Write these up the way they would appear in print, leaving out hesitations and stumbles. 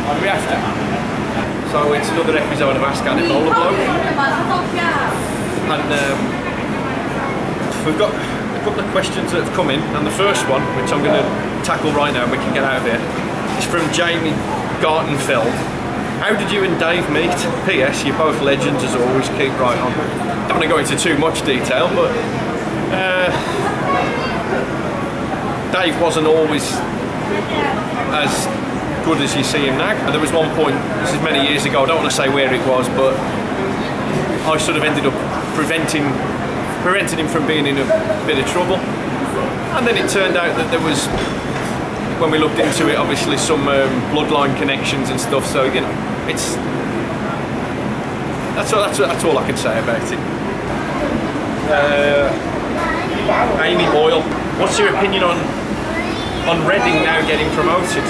Are we after? So it's another episode of Ask ADEBOLA Bloke. And we've got a couple of questions that have come in, and the first one, which I'm going to tackle right now and we can get out of here, is from Jamie Gartenfeld. How did you and Dave meet? P.S. You're both legends as always, keep right on. Don't want to go into too much detail, but Dave wasn't always as good as you see him now. There was one point, this is many years ago, I don't want to say where it was, but I sort of ended up preventing him from being in a bit of trouble. And then it turned out that there was, when we looked into it, obviously some bloodline connections and stuff, so you know, that's all I can say about it. Amy Boyle, what's your opinion on Reading now getting promoted?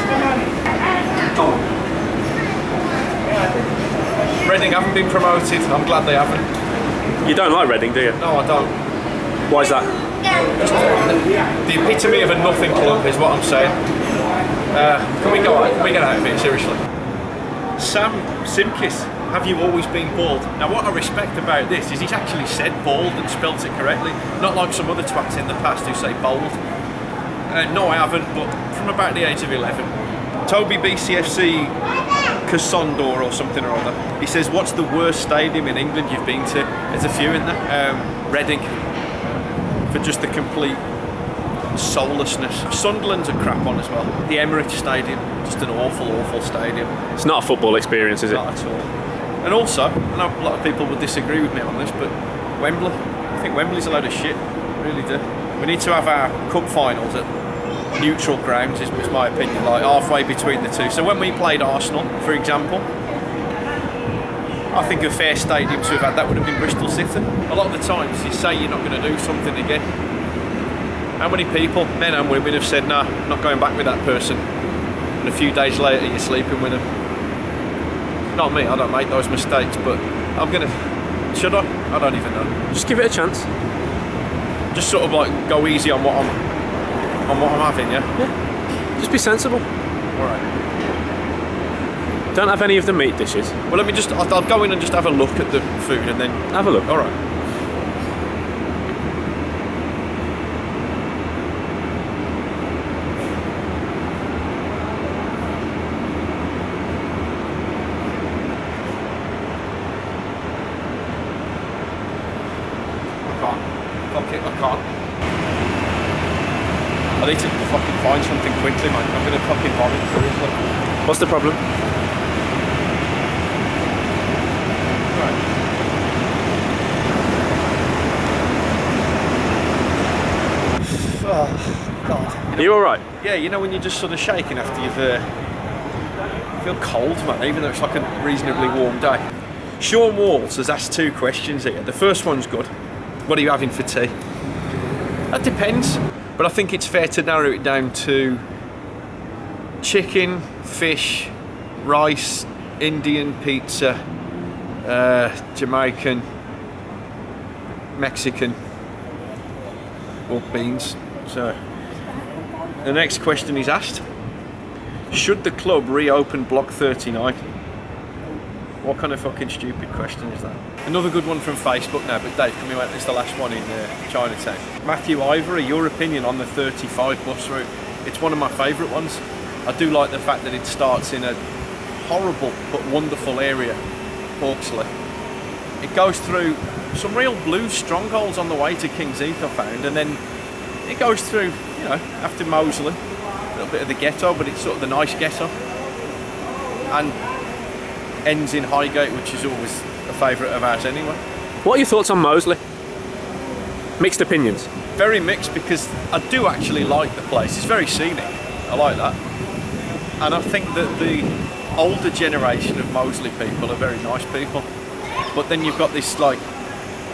Reading haven't been promoted, I'm glad they haven't. You don't like Reading, do you? No, I don't. Why is that? Just the epitome of a nothing club is what I'm saying. Can we go out? Can we get out of here, seriously? Sam Simkis, have you always been bald? Now what I respect about this is he's actually said bald and spelt it correctly, not like some other twats in the past who say bold. No, I haven't, but from about the age of 11. Toby BCFC Cassandor or something or other. He says, what's the worst stadium in England you've been to? There's a few in there. Reading, for just the complete soullessness. Sunderland's a crap one as well. The Emirates Stadium, just an awful, awful stadium. It's not a football experience, is it? Not at all. And also, I know a lot of people would disagree with me on this, but Wembley, I think Wembley's a load of shit, I really do. We need to have our cup finals at neutral grounds, is my opinion, like halfway between the two. So when we played Arsenal, for example, I think a fair stadium to have had that would have been Bristol City. A lot of the times you say you're not going to do something again. How many people, men and women, have said, nah, I'm not going back with that person, and a few days later you're sleeping with them? Not me, I don't make those mistakes, but I'm going to, should I? I don't even know. Just give it a chance. Just sort of like go easy on what I'm having, yeah? Yeah. Just be sensible. Alright. Don't have any of the meat dishes. Well, let me just, I'll go in and just have a look at the food and then... Have a look. Alright. I can't. I need to fucking find something quickly, man. I'm gonna fucking vomit, seriously. What's the problem? Right. Oh, God. Are you alright? Yeah, you know when you're just sort of shaking after you've... I feel cold, man, even though it's like a reasonably warm day. Sean Walls has asked two questions here. The first one's good. What are you having for tea? That depends, but I think it's fair to narrow it down to chicken, fish, rice, Indian pizza, Jamaican, Mexican, or beans. So, the next question is asked: should the club reopen Block 39? What kind of fucking stupid question is that? Another good one from Facebook now, but Dave, can we wait? It's the last one in Chinatown. Matthew Ivory, your opinion on the 35 bus route? It's one of my favourite ones. I do like the fact that it starts in a horrible but wonderful area, Hawksley. It goes through some real blues strongholds on the way to King's Heath, I found, and then it goes through, you know, after Moseley, a little bit of the ghetto, but it's sort of the nice ghetto, and ends in Highgate, which is always a favourite of ours anyway. What are your thoughts on Moseley? Mixed opinions. Very mixed, because I do actually like the place. It's very scenic. I like that. And I think that the older generation of Moseley people are very nice people. But then you've got this like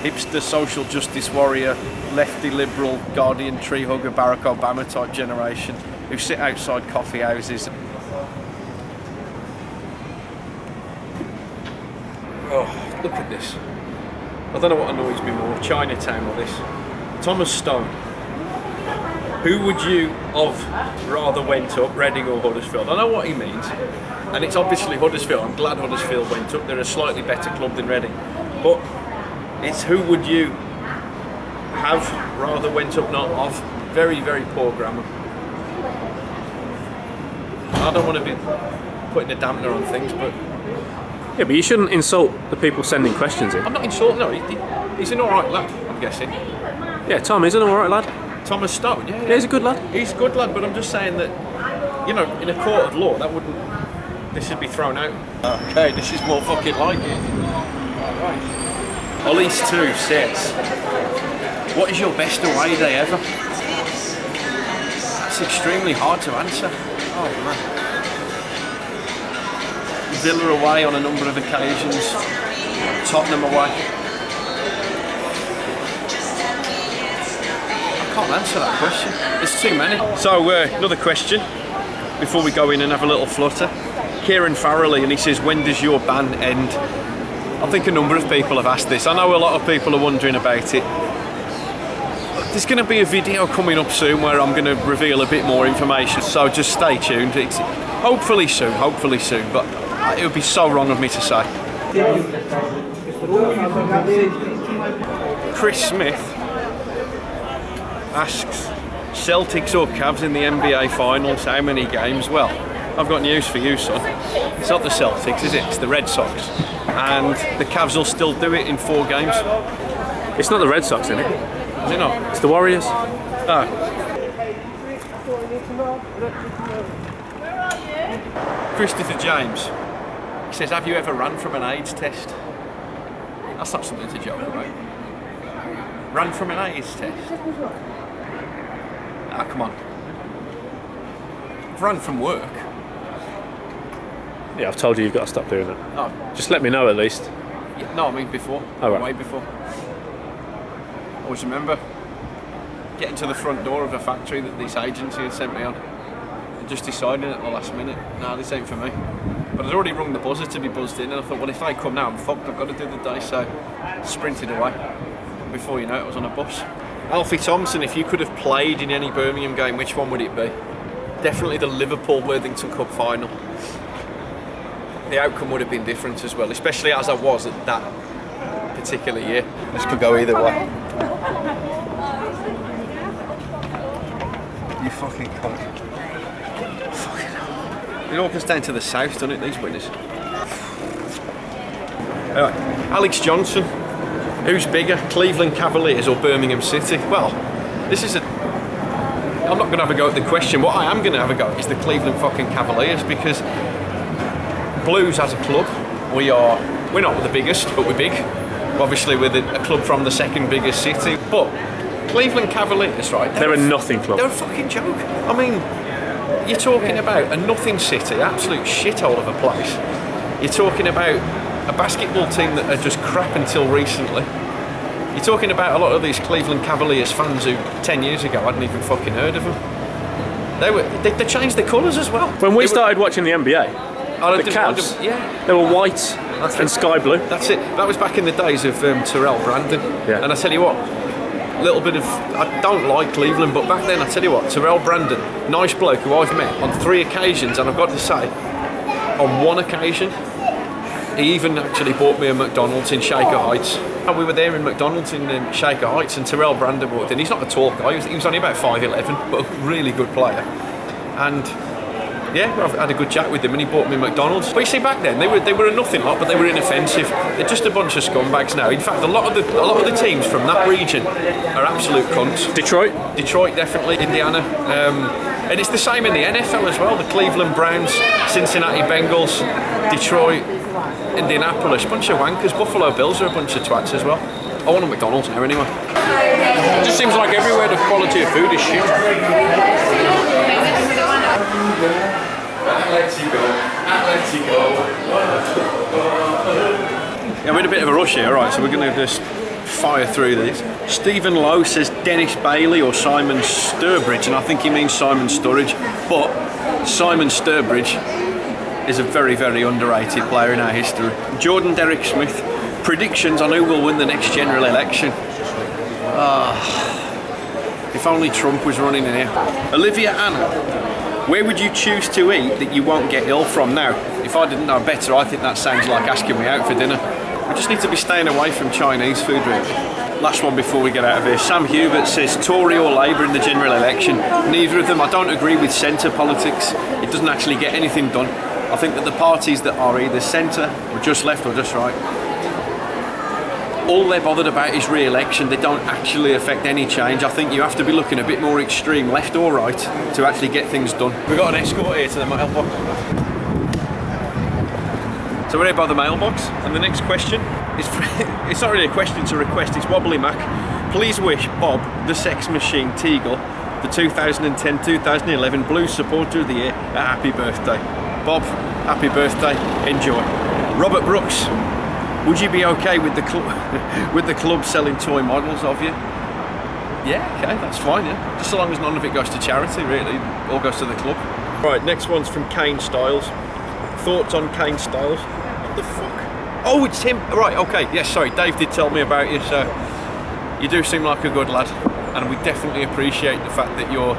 hipster social justice warrior, lefty liberal, guardian tree hugger, Barack Obama type generation who sit outside coffee houses. Oh, look at this. I don't know what annoys me more, Chinatown or this. Thomas Stone. Who would you have rather went up, Reading or Huddersfield? I know what he means, and it's obviously Huddersfield. I'm glad Huddersfield went up. They're a slightly better club than Reading, but it's who would you have rather went up, not of. Very, very poor grammar. I don't want to be putting a dampener on things, but Yeah, but you shouldn't insult the people sending questions in. I'm not insulting. No, he's an alright lad, I'm guessing. Yeah, Tom is an alright lad. Thomas Stone, yeah. Yeah, he's a good lad. He's a good lad, but I'm just saying that, you know, in a court of law, that wouldn't. This should be thrown out. Okay, this is more fucking like it. Right. Ollie's 2 says, what is your best away day ever? It's extremely hard to answer. Oh man. Villa away on a number of occasions. Tottenham away. I can't answer that question. There's too many. So another question before we go in and have a little flutter. Kieran Farrelly, and he says, when does your ban end? I think a number of people have asked this. I know a lot of people are wondering about it. There's going to be a video coming up soon where I'm going to reveal a bit more information, so just stay tuned. It's hopefully soon, but it would be so wrong of me to say. Chris Smith asks, Celtics or Cavs in the NBA Finals, how many games? Well, I've got news for you, son. It's not the Celtics, is it? It's the Red Sox. And the Cavs will still do it in 4 games. It's not the Red Sox, is it? Is it not? It's the Warriors. Oh. Christopher James. He says, have you ever run from an AIDS test? That's not something to joke about. Run from an AIDS test? Ah, come on. I've run from work. Yeah, I've told you you've got to stop doing it. Oh. Just let me know at least. Yeah, no, I mean before. Oh, right. Way before. Always remember getting to the front door of a factory that this agency had sent me on and just deciding at the last minute, nah, this ain't for me. But I'd already rung the buzzer to be buzzed in, and I thought, well, if I come now, I'm fucked, I've got to do the day, so sprinted away. Before you know it, I was on a bus. Alfie Thompson, if you could have played in any Birmingham game, which one would it be? Definitely the Liverpool-Worthington Cup final. The outcome would have been different as well, especially as I was at that particular year. This could go either way. You fucking cunt. Fucking hell. It all comes down to the south, doesn't it, these winners? Anyway, Alex Johnson. Who's bigger, Cleveland Cavaliers or Birmingham City? Well, this is I'm not going to have a go at the question. What I am going to have a go at is the Cleveland fucking Cavaliers, because Blues as a club, we're not the biggest, but we're big. Obviously, we're a club from the second biggest city. But Cleveland Cavaliers, right? They're a nothing club. They're a fucking joke. I mean, you're talking about a nothing city, absolute shithole of a place. You're talking about a basketball team that are just crap until recently. You're talking about a lot of these Cleveland Cavaliers fans who 10 years ago hadn't even fucking heard of them. They changed the colours as well. When we started watching the NBA, the Cavs, they were white and sky blue. That's it. That was back in the days of Terrell Brandon. Yeah. And I tell you what, a little bit of, I don't like Cleveland, but back then I tell you what, Terrell Brandon, nice bloke who I've met on 3 occasions, and I've got to say, on 1 occasion, he even actually bought me a McDonald's in Shaker Heights. And we were there in McDonald's in Shaker Heights, and Terrell Brandon walked in. He's not a tall guy, he was only about 5'11", but a really good player. And yeah, I've had a good chat with him, and he bought me McDonald's. But you see, back then they were a nothing lot, but they were inoffensive. They're just a bunch of scumbags now. In fact, a lot of the teams from that region are absolute cunts. Detroit definitely, Indiana, and it's the same in the NFL as well. The Cleveland Browns, Cincinnati Bengals, Detroit, Indianapolis, bunch of wankers. Buffalo Bills are a bunch of twats as well. I want a McDonald's now anyway. It just seems like everywhere the quality of food is shit. Yeah, we're in a bit of a rush here, right, so we're going to just fire through these. Stephen Lowe says Dennis Bailey or Simon Sturbridge, and I think he means Simon Sturridge, but Simon Sturbridge is a very, very underrated player in our history. Jordan Derek Smith, predictions on who will win the next general election. If only Trump was running in here. Olivia Anna, where would you choose to eat that you won't get ill from? Now, if I didn't know better, I think that sounds like asking me out for dinner. We just need to be staying away from Chinese food, really. Last one before we get out of here. Sam Hubert says Tory or Labour in the general election. Neither of them. I don't agree with centre politics. It doesn't actually get anything done. I think that the parties that are either centre or just left or just right, all they're bothered about is re-election. They don't actually affect any change. I think you have to be looking a bit more extreme, left or right, to actually get things done. We've got an escort here to the mailbox. So we're here by the mailbox, and the next question is, it's not really a question, it's a request. It's Wobbly Mac. Please wish Bob, the Sex Machine Teagle, the 2010-2011 Blues Supporter of the Year, a happy birthday. Bob, happy birthday, enjoy. Robert Brooks, would you be okay with the club selling toy models of you? Yeah, okay, that's fine, yeah. Just so long as none of it goes to charity, really. All goes to the club. Right, next one's from Kane Styles. Thoughts on Kane Styles? What the fuck? Oh, it's him. Right, okay, yes, sorry. Dave did tell me about you, so you do seem like a good lad. And we definitely appreciate the fact that you're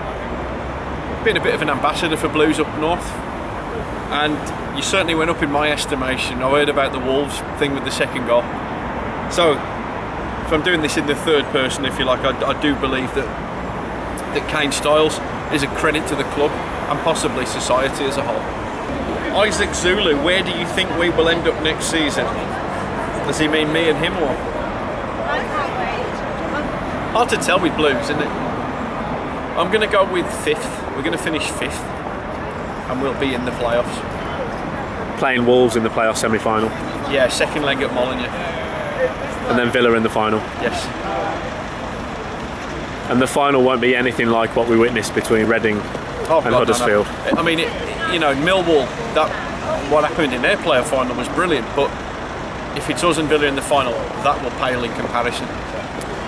being a bit of an ambassador for Blues up north. And you certainly went up in my estimation. I heard about the Wolves thing with the second goal. So, if I'm doing this in the third person, if you like, I do believe that Kane Styles is a credit to the club and possibly society as a whole. Isaac Zulu, where do you think we will end up next season? Does he mean me and him or? Hard to tell with Blues, isn't it? I'm going to go with 5th. We're going to finish 5th. And we'll be in the playoffs. Playing Wolves in the playoff semi-final. Yeah, second leg at Molineux. And then Villa in the final. Yes. And the final won't be anything like what we witnessed between Reading and Huddersfield. No. I mean, you know, Millwall, what happened in their playoff final was brilliant, but if it's us and Villa in the final, that will pale in comparison.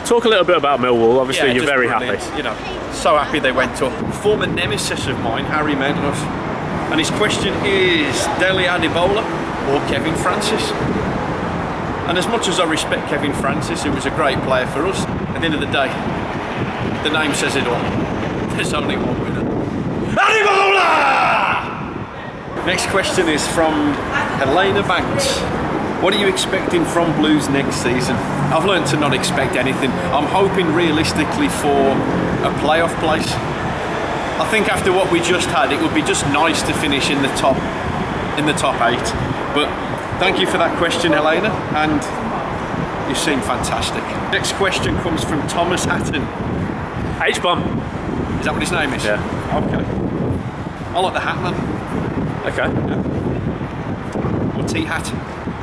Talk a little bit about Millwall. Obviously, you're very brilliant. happy. You know, so happy they went up. Former nemesis of mine, Harry Mednos, and his question is Dele ADEBOLA or Kevin Francis? And as much as I respect Kevin Francis, who was a great player for us, at the end of the day, the name says it all. There's only one winner. ADEBOLA! Next question is from Helena Banks. What are you expecting from Blues next season? I've learned to not expect anything. I'm hoping realistically for a playoff place. I think after what we just had, it would be just nice to finish in the top 8. But thank you for that question, Helena, and you seem fantastic. Next question comes from Thomas Hatton. H-bomb. Is that what his name is? Yeah. Okay. I like the hat, man. Okay. Yeah. Or T-hat.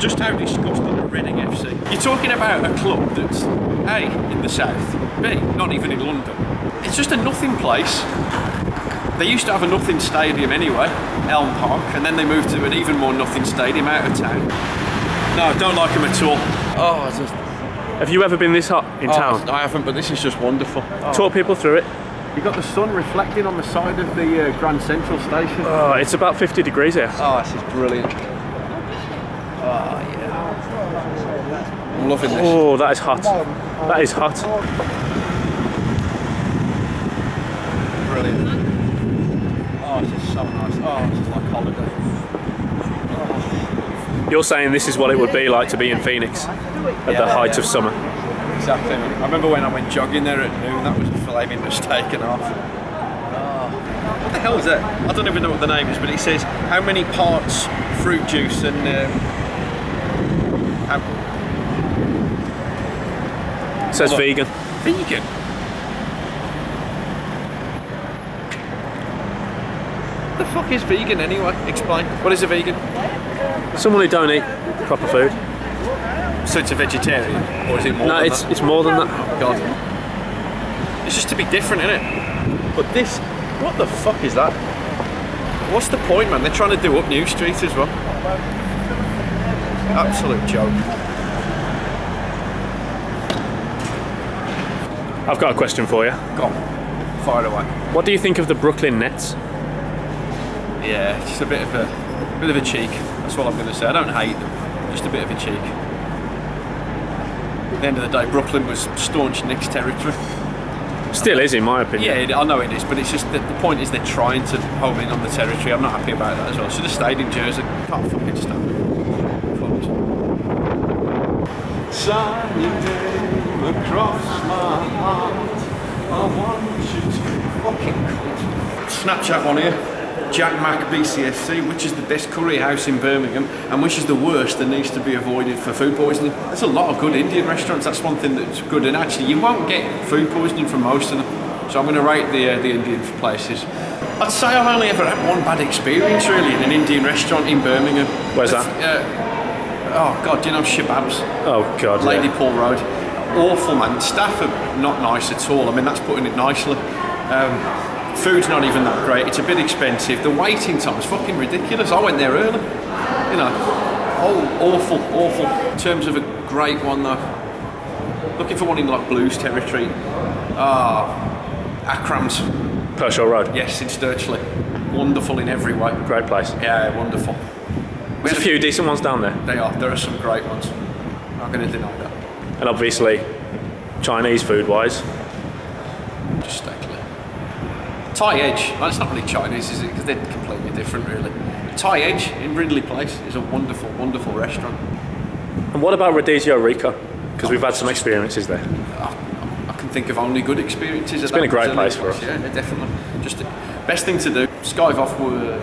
Just how disgusting are Reading FC? You're talking about a club that's A, in the south, B, not even in London. It's just a nothing place. They used to have a nothing stadium anyway, Elm Park, and then they moved to an even more nothing stadium out of town. No, I don't like them at all. Oh, have you ever been this hot in town? I haven't, but this is just wonderful. Talk people through it. You've got the sun reflecting on the side of the Grand Central Station. Oh, it's about 50 degrees here. Oh, this is brilliant. Oh, yeah. I'm loving this. Oh, that is hot. That is hot. Brilliant. Oh, this is so nice. Oh, this is like holiday. Oh. You're saying this is what it would be like to be in Phoenix at the height of summer. Exactly. I remember when I went jogging there at noon, that was a flaming mistake and a half. Oh. What the hell is that? I don't even know what the name is, but it says how many parts fruit juice and It says vegan. Vegan? What the fuck is vegan anyway? Explain. What is a vegan? Someone who don't eat proper food. So it's a vegetarian? Or is it more than that? It's more than that. Oh God. It's just to be different, isn't it? But this, what the fuck is that? What's the point, man? They're trying to do up New Street as well. Absolute joke. I've got a question for you. Go on, fire away. What do you think of the Brooklyn Nets? Yeah, it's just a bit of a cheek. That's what I'm going to say. I don't hate them, just a bit of a cheek. At the end of the day, Brooklyn was staunch Knicks territory. Still is, in my opinion. Yeah, I know it is, but it's just that the point is they're trying to home in on the territory. I'm not happy about that as well. Should have stayed in Jersey. Can't fucking stand it. Sign your name across my heart. I want you to fucking cunt. Snapchat one here. Jack Mac BCFC, which is the best curry house in Birmingham and which is the worst that needs to be avoided for food poisoning. There's a lot of good Indian restaurants, that's one thing that's good, and actually you won't get food poisoning from most of them, so I'm going to rate the Indian places. I'd say I've only ever had one bad experience really in an Indian restaurant in Birmingham. Where's that? Oh god, do you know Shabab's? Oh god, Lady Paul Road. Awful man, staff are not nice at all, I mean that's putting it nicely. Food's not even that great, it's a bit expensive, the waiting time is fucking ridiculous. I went there early, you know. Oh, awful. In terms of a great one though, looking for one in like Blues territory. Akram's. Pershore Road. Yes, in Sturchley. Wonderful in every way. Great place. Yeah, wonderful. There's a few decent ones down there. There are some great ones. I'm not going to deny that. And obviously, Chinese food-wise. Just stay clear. Thai Edge, well, it's not really Chinese, is it? Because they're completely different, really. Thai Edge in Ridley Place is a wonderful, wonderful restaurant. And what about Radizio Rico? Because we've had some experiences there. I can think of only good experiences. It's been a great place for us. Yeah, definitely. Just the best thing to do. Skyvoff were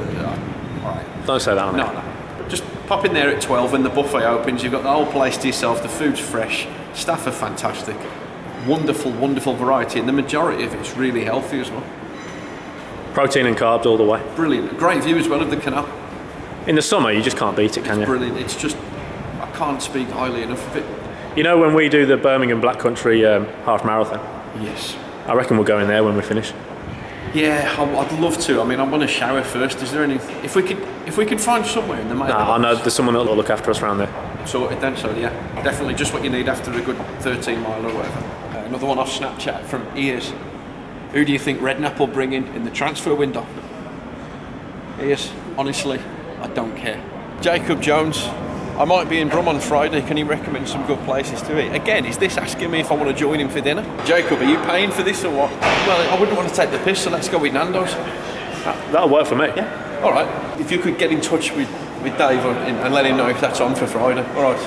all right. Don't say that on No. Just pop in there at 12 when the buffet opens. You've got the whole place to yourself. The food's fresh. Staff are fantastic. Wonderful, wonderful variety, and the majority of it's really healthy as well. Protein and carbs all the way. Brilliant. Great view as well of the canal. In the summer, you just can't beat it, can you? Brilliant. It's just, I can't speak highly enough of it. You know when we do the Birmingham Black Country half marathon? Yes. I reckon we'll go in there when we finish. Yeah, I'd love to. I mean, I want to shower first. Is there any? If we could find somewhere in the main. I know there's someone that'll look after us around there. Sorted then, so yeah, definitely just what you need after a good 13 mile or whatever. Another one off Snapchat from Ears. Who do you think Redknapp will bring in the transfer window? Ears, honestly, I don't care. Jacob Jones. I might be in Brum on Friday. Can you recommend some good places to eat? Again, is this asking me if I want to join him for dinner? Jacob, are you paying for this or what? Well, I wouldn't want to take the piss, so let's go with Nando's. That'll work for me. Yeah. All right. If you could get in touch with Dave and let him know if that's on for Friday. All right.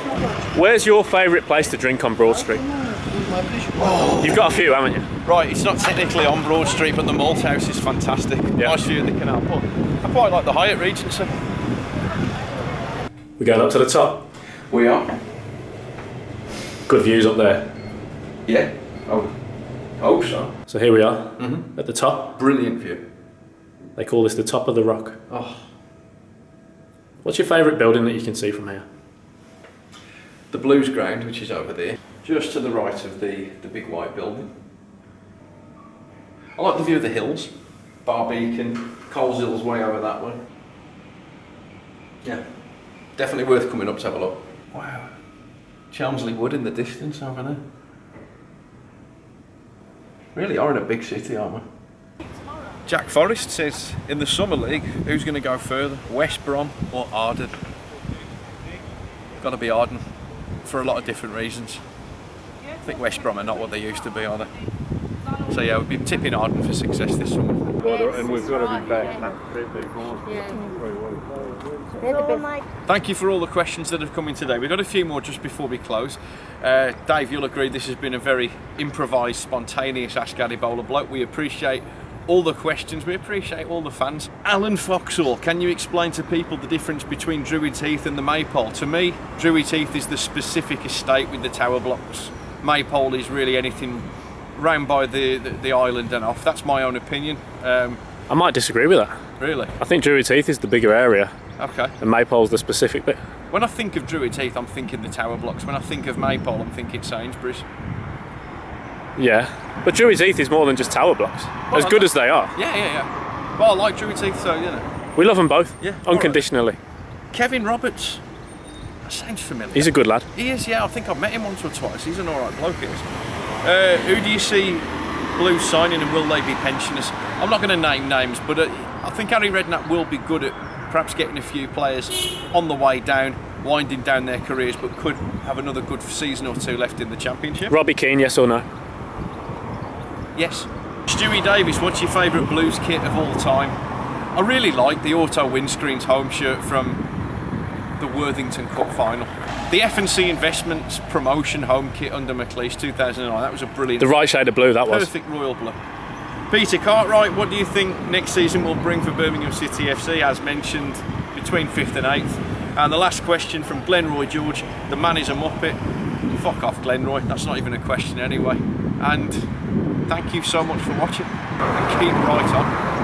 Where's your favourite place to drink on Broad Street? Oh. You've got a few, haven't you? Right, it's not technically on Broad Street, but the Malt House is fantastic. Yeah. Nice view of the canal. But I quite like the Hyatt Regency. We're going up to the top. We are. Good views up there. Yeah. Oh, so. So here we are, at the top. Brilliant view. They call this the top of the rock. Oh. What's your favourite building that you can see from here? The Blues Ground, which is over there, just to the right of the big white building. I like the view of the hills. Barbeacon, Coles Hill's way over that way. Yeah. Definitely worth coming up to have a look. Wow. Chelmsley Wood in the distance over there. Really are in a big city, aren't we? Jack Forrest says, in the Summer League, who's going to go further? West Brom or Arden? Got to be Arden, for a lot of different reasons. I think West Brom are not what they used to be, are they? So yeah, we'll be tipping Arden for success this summer. And we've got to be back. Thank you for all the questions that have come in today. We've got a few more just before we close. Dave, you'll agree this has been a very improvised, spontaneous Ask ADEBOLA Bloke. We appreciate all the questions, we appreciate all the fans. Alan Foxall, can you explain to people the difference between Druids Heath and the Maypole? To me, Druids Heath is the specific estate with the tower blocks. Maypole is really anything round by the island and off. That's my own opinion. I might disagree with that. Really? I think Druids Heath is the bigger area. Okay. And Maypole's the specific bit. When I think of Druids Heath, I'm thinking the tower blocks. When I think of Maypole, I'm thinking Sainsbury's. Yeah, but Druids Heath is more than just tower blocks. Well, as good as they are. Yeah. Well, I like Druids Heath, so you know. We love them both. Yeah. Unconditionally. Right. Kevin Roberts. That sounds familiar. He's a good lad. He is, yeah. I think I've met him once or twice. He's an alright bloke, he is. Who do you see Blues signing and will they be pensioners? I'm not going to name names, but I think Harry Redknapp will be good at perhaps getting a few players on the way down, winding down their careers, but could have another good season or two left in the Championship. Robbie Keane, yes or no? Yes. Stewie Davis, what's your favourite Blues kit of all time? I really like the auto windscreens home shirt from the Worthington Cup final. The F&C Investments promotion home kit under McLeish 2009, that was a brilliant. The right shade of blue, that was. Perfect royal blue. Peter Cartwright, what do you think next season will bring for Birmingham City FC, as mentioned, between 5th and 8th? And the last question from Glenroy George, the man is a muppet. Fuck off, Glenroy, that's not even a question anyway. And thank you so much for watching, and keep right on.